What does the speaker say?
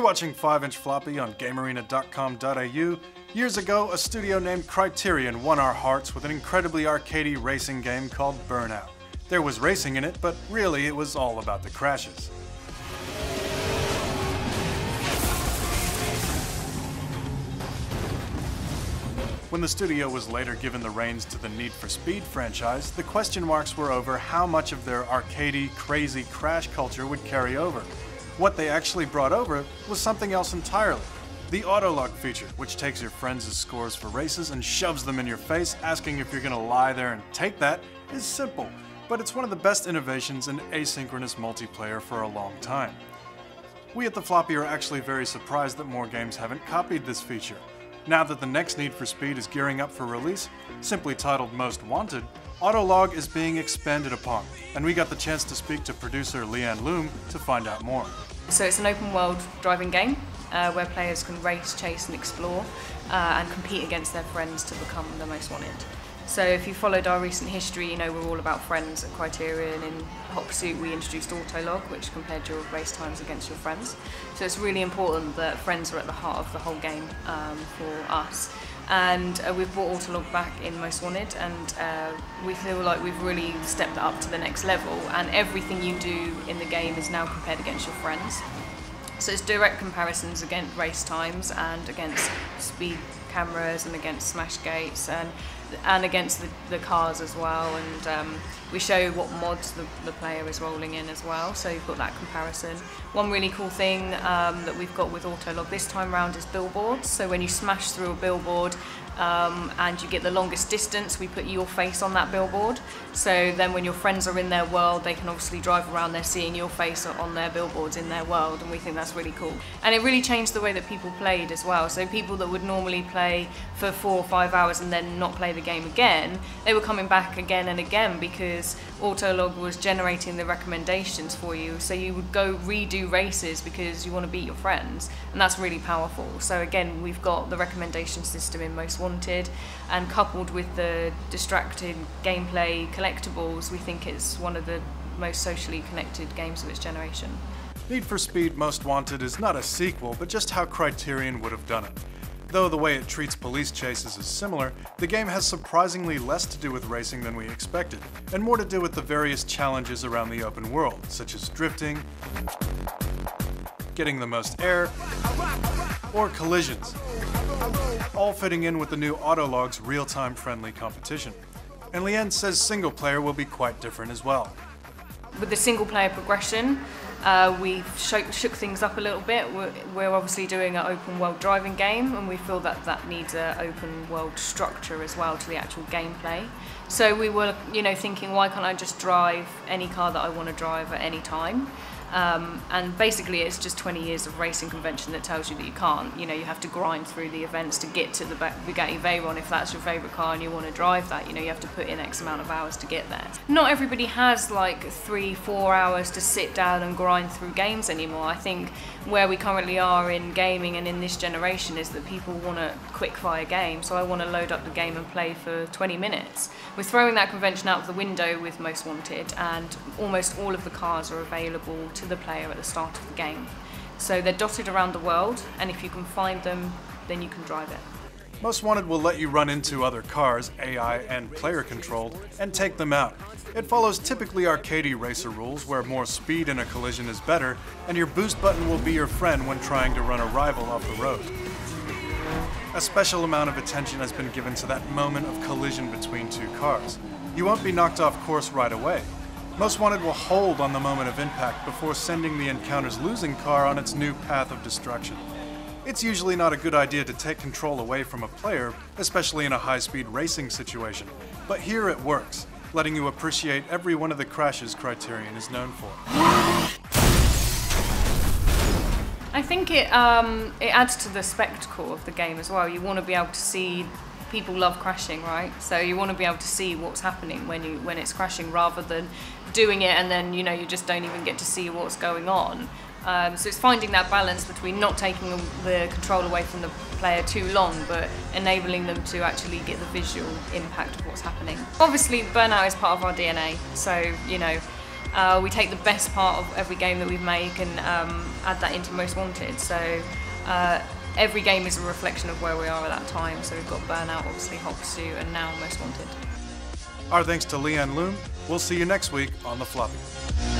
You're watching 5-inch Floppy on GameArena.com.au. Years ago, a studio named Criterion won our hearts with an incredibly arcadey racing game called Burnout. There was racing in it, but really it was all about the crashes. When the studio was later given the reins to the Need for Speed franchise, the question marks were over how much of their arcadey, crazy crash culture would carry over. What they actually brought over was something else entirely. The autolog feature, which takes your friends' scores for races and shoves them in your face, asking if you're gonna lie there and take that, is simple, but it's one of the best innovations in asynchronous multiplayer for a long time. We at the Floppy are actually very surprised that more games haven't copied this feature. Now that the next Need for Speed is gearing up for release, simply titled Most Wanted, Autolog is being expanded upon, and we got the chance to speak to producer Leanne Loom to find out more. So it's an open world driving game where players can race, chase and explore and compete against their friends to become the most wanted. So if you followed our recent history, you know we're all about friends at Criterion. In Hot Pursuit we introduced Autolog, which compared your race times against your friends. So it's really important that friends are at the heart of the whole game for us. And we've brought Autolog back in Most Wanted, and we feel like we've really stepped it up to the next level, and everything you do in the game is now compared against your friends. So it's direct comparisons against race times and against speed cameras and against smash gates and against the cars as well, and we show what mods the player is rolling in as well, so you've got that comparison. One really cool thing that we've got with Autolog this time around is billboards. So when you smash through a billboard and you get the longest distance, we put your face on that billboard, so then when your friends are in their world they can obviously drive around there seeing your face on their billboards in their world, and we think that's really cool. And it really changed the way that people played as well, so people that would normally play for 4 or 5 hours and then not play the game again, they were coming back again and again because Autolog was generating the recommendations for you, so you would go redo races because you want to beat your friends, and that's really powerful. So again, we've got the recommendation system in Most Wanted, and coupled with the distracting gameplay collectibles, we think it's one of the most socially connected games of its generation. Need for Speed Most Wanted is not a sequel, but just how Criterion would have done it. Though the way it treats police chases is similar, the game has surprisingly less to do with racing than we expected, and more to do with the various challenges around the open world, such as drifting, getting the most air, or collisions, all fitting in with the new Autolog's real-time friendly competition. And Leanne says single player will be quite different as well. With the single player progression, we've shook things up a little bit. We're obviously doing an open world driving game, and we feel that that needs an open world structure as well to the actual gameplay. So we were, thinking, why can't I just drive any car that I want to drive at any time? And basically it's just 20 years of racing convention that tells you that you can't. You have to grind through the events to get to the Bugatti Veyron if that's your favourite car and you want to drive that. You have to put in X amount of hours to get there. Not everybody has like 3-4 hours to sit down and grind through games anymore. I think where we currently are in gaming and in this generation is that people want a quick fire game, so I want to load up the game and play for 20 minutes. We're throwing that convention out of the window with Most Wanted, and almost all of the cars are available to the player at the start of the game. So they're dotted around the world, and if you can find them, then you can drive it. Most Wanted will let you run into other cars, AI and player controlled, and take them out. It follows typically arcadey racer rules where more speed in a collision is better, and your boost button will be your friend when trying to run a rival off the road. A special amount of attention has been given to that moment of collision between two cars. You won't be knocked off course right away. Most Wanted will hold on the moment of impact before sending the encounter's losing car on its new path of destruction. It's usually not a good idea to take control away from a player, especially in a high-speed racing situation, but here it works, letting you appreciate every one of the crashes Criterion is known for. I think it adds to the spectacle of the game as well. You want to be able to see, people love crashing, right? So you want to be able to see what's happening when it's crashing, rather than doing it and then you just don't even get to see what's going on. So it's finding that balance between not taking the control away from the player too long, but enabling them to actually get the visual impact of what's happening. Obviously, Burnout is part of our DNA, so we take the best part of every game that we make and add that into Most Wanted. So every game is a reflection of where we are at that time. So we've got Burnout, obviously Hot Pursuit, and now Most Wanted. Our thanks to Leanne Loom. We'll see you next week on The Floppy.